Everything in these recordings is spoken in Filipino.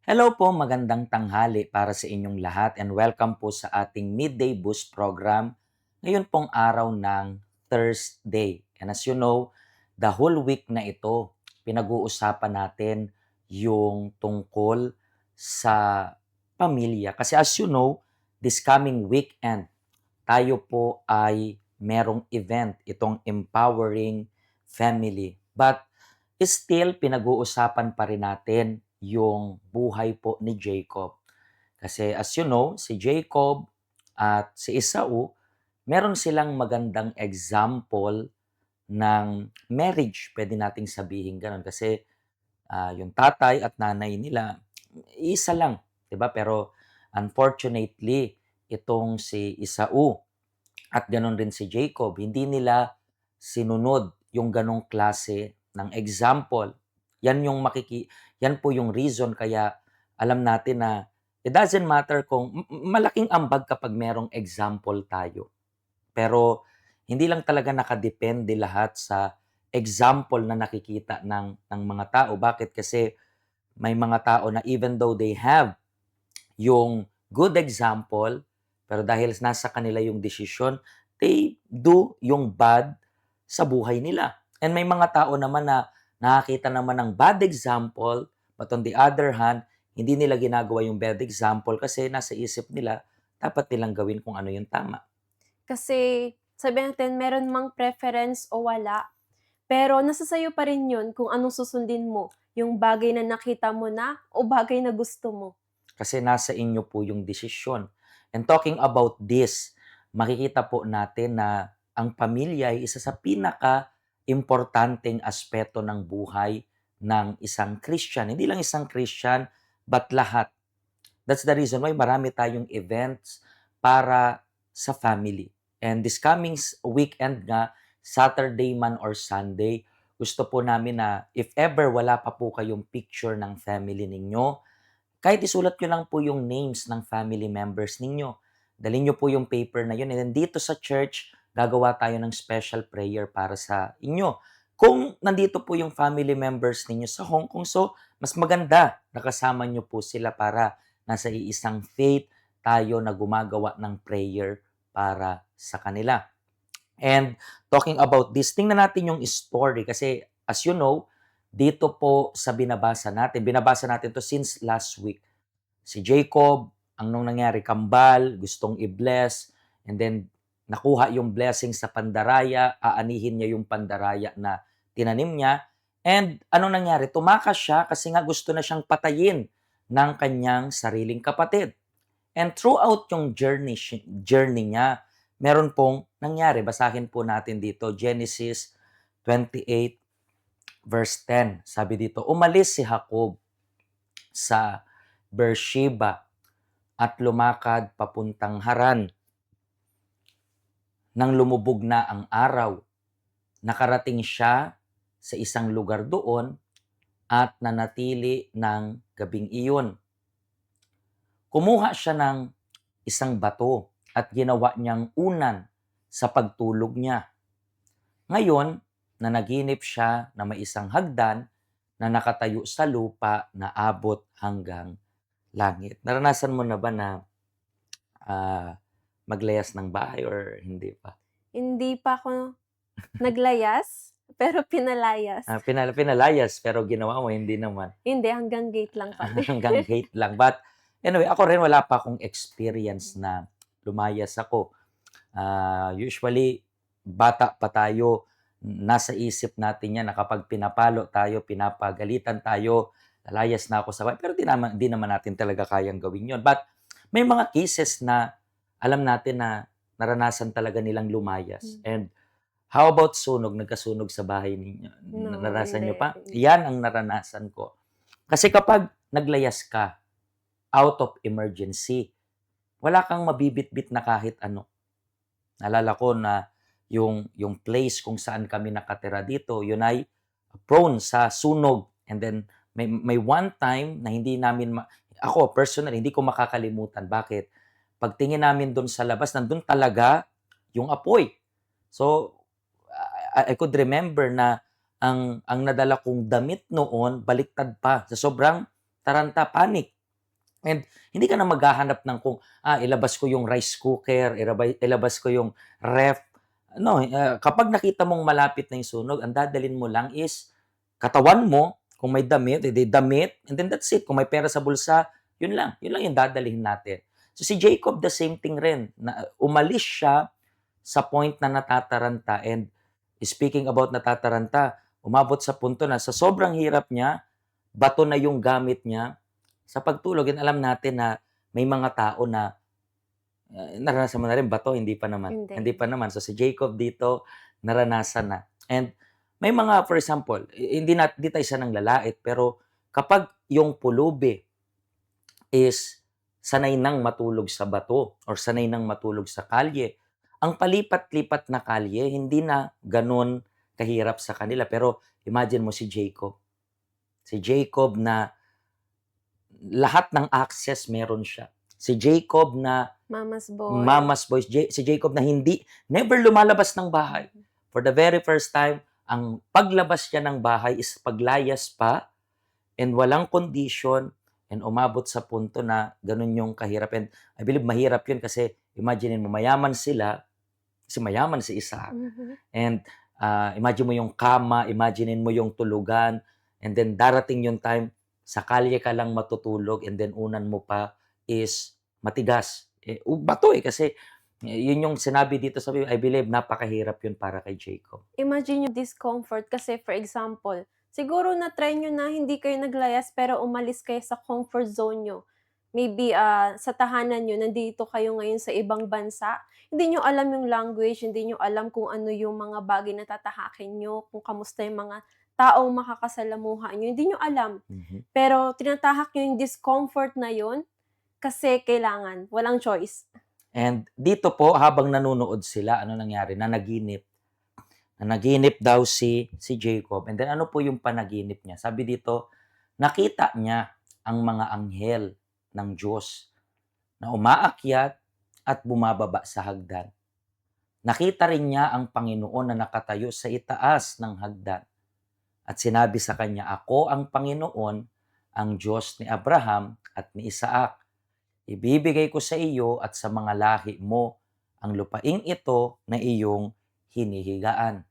Hello po, magandang tanghali para sa inyong lahat and welcome po sa ating Midday Boost program. Ngayon pong araw ng Thursday. And as you know, the whole week na ito, pinag-uusapan natin yung tungkol sa pamilya. Kasi as you know, this coming weekend, tayo po ay merong event, itong Empowering Family. But still, pinag-uusapan pa rin natin yung buhay po ni Jacob. Kasi as you know, si Jacob at si Esau, meron silang magandang example ng marriage, pwede nating sabihin gano'n. Kasi yung tatay at nanay nila, isa lang, 'di ba? Pero unfortunately, itong si Esau at gano'n rin si Jacob, hindi nila sinunod yung ganong klase ng example. Yan po yung reason kaya alam natin na it doesn't matter kung malaking ambag kapag merong example tayo. Pero hindi lang talaga nakadepende lahat sa example na nakikita ng mga tao. Bakit? Kasi may mga tao na even though they have yung good example, pero dahil nasa kanila yung desisyon, they do yung bad sa buhay nila. And may mga tao naman na nakakita naman ng bad example, but on the other hand, hindi nila ginagawa yung bad example kasi nasa isip nila, dapat nilang gawin kung ano yung tama. Kasi sabihin natin meron mang preference o wala, pero nasa sa'yo pa rin yun kung anong susundin mo, yung bagay na nakita mo na o bagay na gusto mo. Kasi nasa inyo po yung desisyon. And talking about this, makikita po natin na ang pamilya ay isa sa pinaka-importanteng aspeto ng buhay ng isang Christian. Hindi lang isang Christian, but lahat. That's the reason why marami tayong events para sa family. And this coming weekend nga, Saturday man or Sunday, gusto po namin na if ever wala pa po kayong picture ng family ninyo, kahit isulat nyo lang po yung names ng family members ninyo. Dalhin nyo po yung paper na yun. And then dito sa church, gagawa tayo ng special prayer para sa inyo. Kung nandito po yung family members ninyo sa Hong Kong, so mas maganda nakasama nyo po sila para nasa iisang faith tayo na gumagawa ng prayer para sa kanila. And talking about this, tingnan natin yung story kasi as you know, dito po sa binabasa natin to since last week. Si Jacob, ang nung nangyari, kambal, gustong i-bless, and then nakuha yung blessing sa pandaraya, aanihin niya yung pandaraya na tinanim niya, and anong nangyari? Tumakas siya kasi nga gusto na siyang patayin ng kanyang sariling kapatid. And throughout yung journey niya, meron pong nangyari. Basahin po natin dito, Genesis 28 verse 10. Sabi dito, umalis si Jacob sa Beersheba at lumakad papuntang Haran. Nang lumubog na ang araw, nakarating siya sa isang lugar doon at nanatili ng gabing iyon. Kumuha siya ng isang bato at ginawa niyang unan sa pagtulog niya. Ngayon, nanaginip siya na may isang hagdan na nakatayo sa lupa na abot hanggang langit. Naranasan mo na ba na maglayas ng bahay or hindi pa? Hindi pa ako naglayas, pero pinalayas. Pinalayas pero ginawa mo hindi naman. Hindi, hanggang gate lang kami. Hanggang gate lang. But anyway, ako rin wala pa akong experience na lumayas ako. Usually, bata pa tayo, nasa isip natin yan na kapag pinapalo tayo, pinapagalitan tayo, lalayas na ako sa bahay. Pero di naman natin talaga kayang gawin yon. But may mga cases na alam natin na naranasan talaga nilang lumayas. Hmm, And how about sunog? Nagkasunog sa bahay ninyo? no, Naranasan nyo hindi, pa? hindi. Yan ang naranasan ko. Kasi kapag naglayas ka, out of emergency, wala kang mabibitbit na kahit ano. Naalala ko na yung place kung saan kami nakatira dito, yun ay prone sa sunog. And then may one time na hindi namin ako personally hindi ko makakalimutan. Bakit? Pagtingin namin doon sa labas, nandun talaga yung apoy. So I could remember na ang nadala kong damit noon baliktad pa sa sobrang taranta, panic. And hindi ka na maghahanap ng kung, ilabas ko yung rice cooker, ilabas ko yung ref. No, kapag nakita mong malapit na yung sunog, ang dadalhin mo lang is katawan mo, kung may damit, edi damit, and then that's it. Kung may pera sa bulsa, yun lang. Yun lang yung dadalhin natin. So si Jacob, the same thing rin. Na, umalis siya sa point na natataranta. And speaking about natataranta, umabot sa punto na sa sobrang hirap niya, bato na yung gamit niya sa pagtulog. And alam natin na may mga tao na naranasan mo na rin bato, hindi pa naman. Hindi. Hindi pa naman. So si Jacob dito, naranasan na. And may mga, for example, hindi tayo siya ng lalait, pero kapag yung pulubi is sanay nang matulog sa bato or sanay nang matulog sa kalye, ang palipat-lipat na kalye, hindi na ganun kahirap sa kanila. Pero imagine mo si Jacob. Si Jacob na lahat ng access meron siya. Si Jacob na Mama's boy. mama's boy, si Jacob na never lumalabas ng bahay. For the very first time, ang paglabas niya ng bahay is paglayas pa and walang condition and umabot sa punto na ganun yung kahirap. And I believe mahirap yun kasi imagine mo, mayaman sila, kasi mayaman si Isaac. Mhm. And imagine mo yung kama, imagine mo yung tulugan, and then darating yung time, sa kalye ka lang matutulog, and then unan mo pa is matigas. Bato kasi yun yung sinabi dito sa Bible, I believe napakahirap yun para kay Jacob. Imagine yung discomfort kasi for example, siguro na-try nyo na hindi kayo naglayas pero umalis kayo sa comfort zone nyo. Maybe sa tahanan nyo, nandito kayo ngayon sa ibang bansa. Hindi nyo alam yung language, hindi nyo alam kung ano yung mga bagay na tatahakin nyo, kung kamusta yung mga taong makakasalamuha nyo. Hindi nyo alam. Mhm. Pero tinatahak nyo yung discomfort na yun kasi kailangan. Walang choice. And dito po, habang nanonood sila, ano nangyari? Nanaginip. Nanaginip daw si Jacob. And then ano po yung panaginip niya? Sabi dito, nakita niya ang mga anghel ng Diyos na umaakyat at bumababa sa hagdan. Nakita rin niya ang Panginoon na nakatayo sa itaas ng hagdan. At sinabi sa kanya, ako ang Panginoon, ang Diyos ni Abraham at ni Isaac. Ibibigay ko sa iyo at sa mga lahi mo ang lupaing ito na iyong hinihigaan.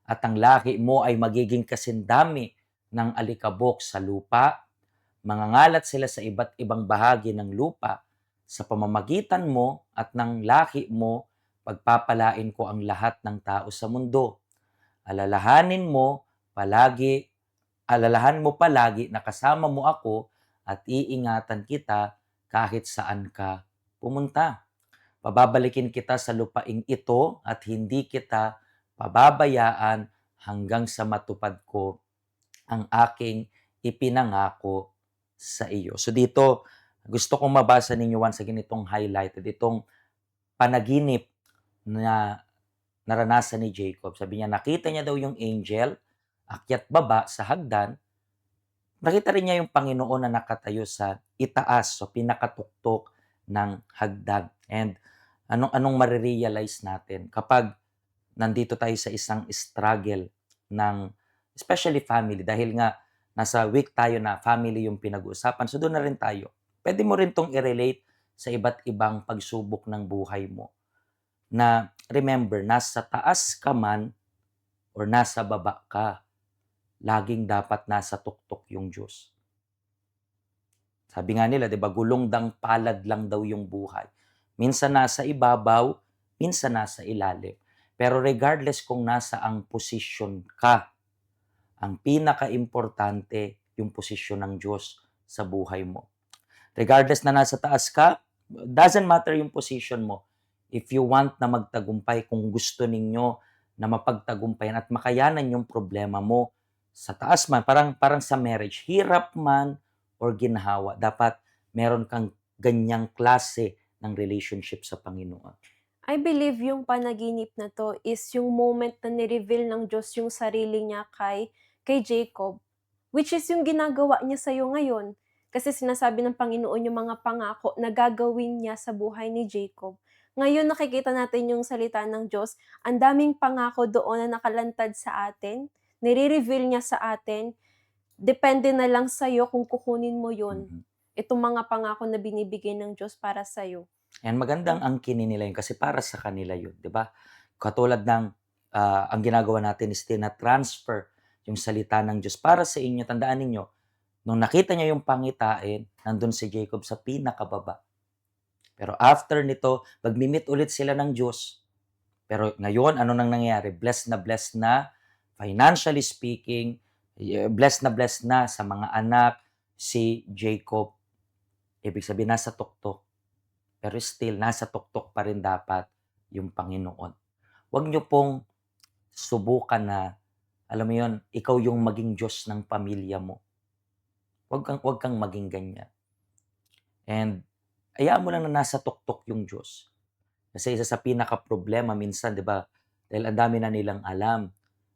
At ang lahi mo ay magiging kasindami ng alikabok sa lupa. Mangangalat sila sa iba't ibang bahagi ng lupa. Sa pamamagitan mo at ng lahi mo, pagpapalain ko ang lahat ng tao sa mundo. Alalahanin mo palagi, alalahan mo palagi na kasama mo ako at iingatan kita kahit saan ka pumunta. Pababalikin kita sa lupaing ito at hindi kita pababayaan hanggang sa matupad ko ang aking ipinangako sa iyo. So dito, gusto kong mabasa ninyo once again itong highlighted, itong panaginip na naranasan ni Jacob. Sabi niya, nakita niya daw yung angel, akyat baba sa hagdan, nakita rin niya yung Panginoon na nakatayo sa itaas, so pinakatuktok ng hagdan. And anong marirealize natin kapag nandito tayo sa isang struggle ng especially family, dahil nga nasa week tayo na family yung pinag-uusapan, so doon na rin tayo. Pwede mo rin tong i-relate sa iba't ibang pagsubok ng buhay mo. Na remember, nasa taas ka man or nasa baba ka, laging dapat nasa tuktok yung Diyos. Sabi nga nila, 'di ba, gulong dang palad lang daw yung buhay. Minsan nasa ibabaw, minsan nasa ilalim. Pero regardless kung nasa ang posisyon ka, ang pinaka-importante yung posisyon ng Diyos sa buhay mo. Regardless na nasa taas ka, doesn't matter yung position mo. If you want na magtagumpay, kung gusto ninyo na mapagtagumpayan at makayanan yung problema mo, sa taas man, parang sa marriage, hirap man or ginhawa, dapat meron kang ganyang klase ng relationship sa Panginoon. I believe yung panaginip na 'to is yung moment na ni-reveal ng Diyos yung sarili niya kay Jacob, which is yung ginagawa niya sa'yo ngayon. Kasi sinasabi ng Panginoon yung mga pangako na gagawin niya sa buhay ni Jacob. Ngayon nakikita natin yung salita ng Diyos, ang daming pangako doon na nakalantad sa atin, nire-reveal niya sa atin, depende na lang sa'yo kung kukunin mo yun. Mhm. itong mga pangako na binibigay ng Diyos para sa'yo. And magandang angkinin nila yun kasi para sa kanila yun, 'di ba? Katulad ng, ang ginagawa natin is tina-transfer yung salita ng Diyos para sa inyo. Tandaan ninyo, nung nakita niya yung pangitain, nandun si Jacob sa pinakababa. Pero after nito, magmi-meet ulit sila ng Diyos. Pero ngayon, ano nang nangyayari? Blessed na, financially speaking, blessed na sa mga anak si Jacob. Ibig sabihin, nasa tuktok. Pero still, nasa tuktok pa rin dapat yung Panginoon. Huwag niyo pong subukan na, alam mo yun, ikaw yung maging Diyos ng pamilya mo. Huwag kang maging ganyan. And hayaan mo lang na nasa tuktok yung Diyos. Kasi isa sa pinaka-problema minsan, 'di ba? Dahil ang dami na nilang alam.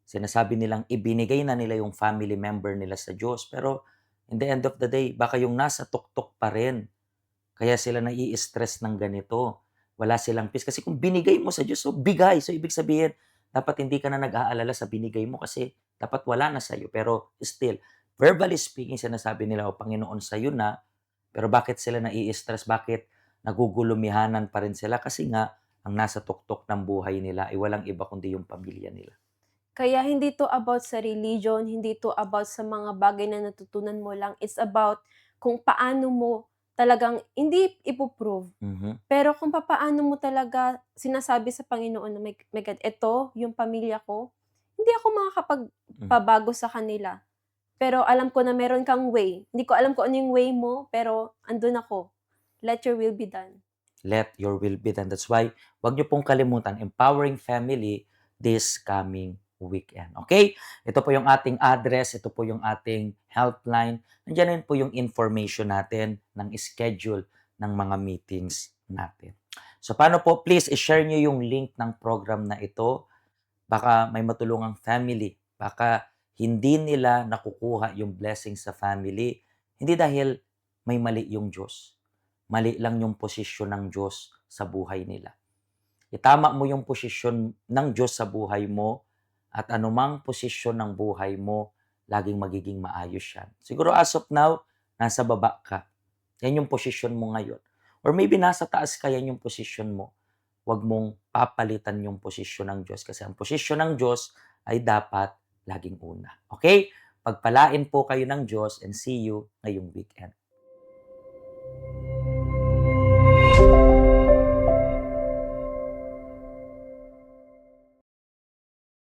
Sinasabi nilang ibinigay na nila yung family member nila sa Diyos. Pero in the end of the day, baka yung nasa tuktok pa rin. Kaya sila nai-stress ng ganito. Wala silang peace. Kasi kung binigay mo sa Diyos, so bigay. So ibig sabihin, dapat hindi ka na nag-aalala sa binigay mo kasi dapat wala na sa'yo. Pero still, verbally speaking, sinasabi nila, o Panginoon, sa'yo na. Pero bakit sila nai-stress? Bakit nagugulumihanan pa rin sila? Kasi nga, ang nasa tuktok ng buhay nila ay walang iba kundi yung pamilya nila. Kaya hindi 'to about sa religion, hindi 'to about sa mga bagay na natutunan mo lang, it's about kung paano mo talagang hindi ipo-prove, Mhm. pero kung papaano mo talaga sinasabi sa Panginoon na, "My God, eto yung pamilya ko, hindi ako Hmm. makakapagpabago sa kanila, pero alam ko na meron kang way. Hindi ko alam kung ano yung way mo, pero andun ako. Let your will be done." Let your will be done. That's why, wag niyo pong kalimutan, empowering family this coming weekend. Okay? Ito po yung ating address, ito po yung ating helpline. Nandiyan rin po yung information natin ng schedule ng mga meetings natin. So paano po? Please, i-share niyo yung link ng program na ito. Baka may matulungang family. Baka hindi nila nakukuha yung blessing sa family. Hindi dahil may mali yung Diyos. Mali lang yung posisyon ng Diyos sa buhay nila. Itama mo yung posisyon ng Diyos sa buhay mo at anumang posisyon ng buhay mo, laging magiging maayos yan. Siguro as of now, nasa baba ka. Yan yung posisyon mo ngayon. Or maybe nasa taas ka, yan yung posisyon mo. Huwag mong papalitan yung posisyon ng Diyos kasi ang posisyon ng Diyos ay dapat laging una. Okay? Pagpalain po kayo ng Diyos and see you ngayong weekend.